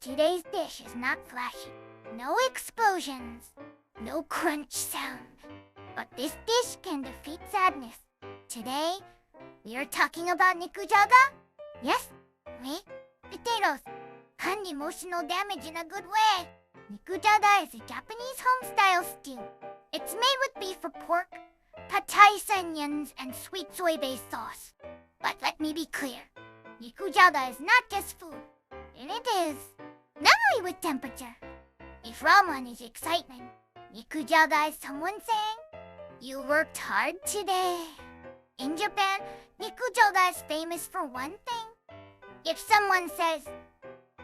Today's dish is not flashy. No explosions. No crunch sound. But this dish can defeat sadness. Today, we are talking about Nikujaga. Yes, me, potatoes, and emotional damage in a good way. Nikujaga is a Japanese home-style stew. It's made with beef or pork, pad-thai onions, and sweet soy-based sauce. But let me be clear. Nikujaga is not just food. And it is memory with temperature. If ramen is excitement, Nikujaga is someone saying, you worked hard today. In Japan, Nikujaga is famous for one thing. If someone says,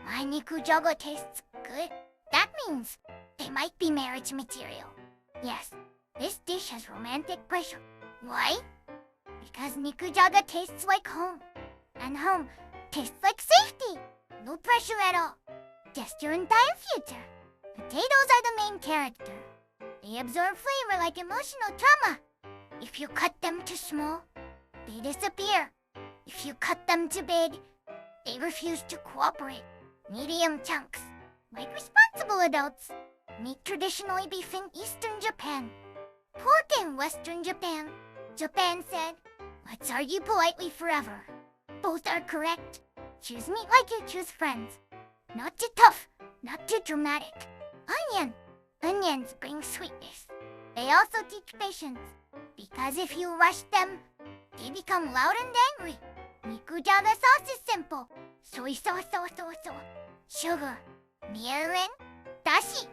my Nikujaga tastes good, that means they might be marriage material. Yes, this dish has romantic pressure. Why? Because Nikujaga tastes like home. And home tastes like safety. No pressure at all. Just your entire future. Potatoes are the main character. They absorb flavor like emotional trauma. If you cut them too small, they disappear. If you cut them too big, they refuse to cooperate. Medium chunks, like responsible adults. Meat traditionally beef in Eastern Japan. Pork in Western Japan. Japan said, let's argue politely forever. Both are correct. Choose meat like you choose friends. Not too tough, not too dramatic. Onion. Onions bring sweetness. They also teach patience. Because if you rush them, they become loud and angry. Nikujaga sauce is simple. Soy sauce, sugar, mirin, dashi.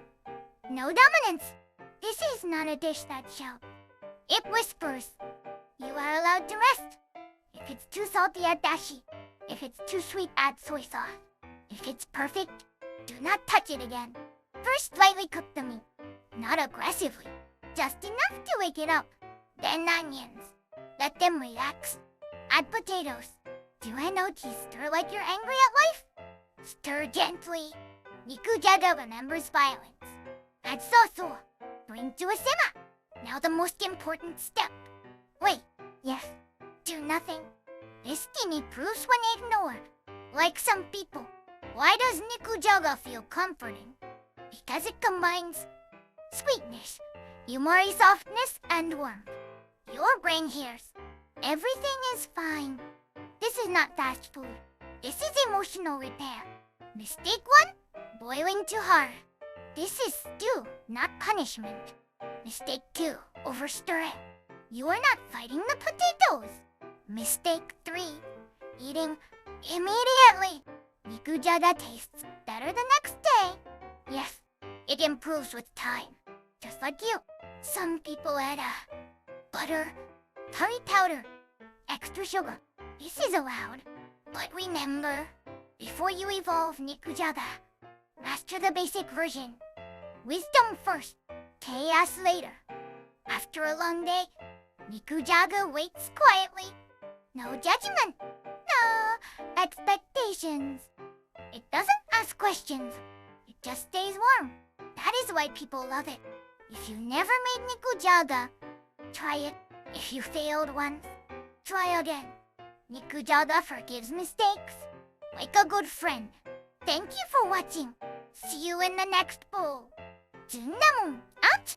No dominance. This is not a dish that shouts. It whispers. You are allowed to rest. If it's too salty, add dashi. If it's too sweet, add soy sauce. If it's perfect, do not touch it again. First, lightly cook the meat. Not aggressively. Just enough to wake it up. Then onions. Let them relax. Add potatoes. Do enoji stir like you're angry at life? Stir gently. Nikujaga remembers violence. Add soso. Bring to a simmer. Now the most important step. Wait, yes. Do nothing. This skinny proves when ignored. Like some people. Why does Nikujaga feel comforting? Because it combines sweetness, yumari softness, and warmth. Your brain hears. Everything is fine. This is not fast food. This is emotional repair. Mistake 1, boiling too hard. This is stew, not punishment. Mistake 2, overstirring. You are not fighting the potatoes. Mistake 3, eating immediately. Nikujaga tastes better the next day. Yes, it improves with time. Just like you. Some people add butter, curry powder, extra sugar. This is allowed. But remember, before you evolve Nikujaga, master the basic version. Wisdom first, chaos later. After a long day, Nikujaga waits quietly. No judgment. No expectations. It doesn't ask questions. It just stays warm. That is why people love it. If you never made Nikujaga, try it. If you failed once, try again. Nikujaga forgives mistakes. Like a good friend. Thank you for watching. See you in the next bowl. Zundamon, out!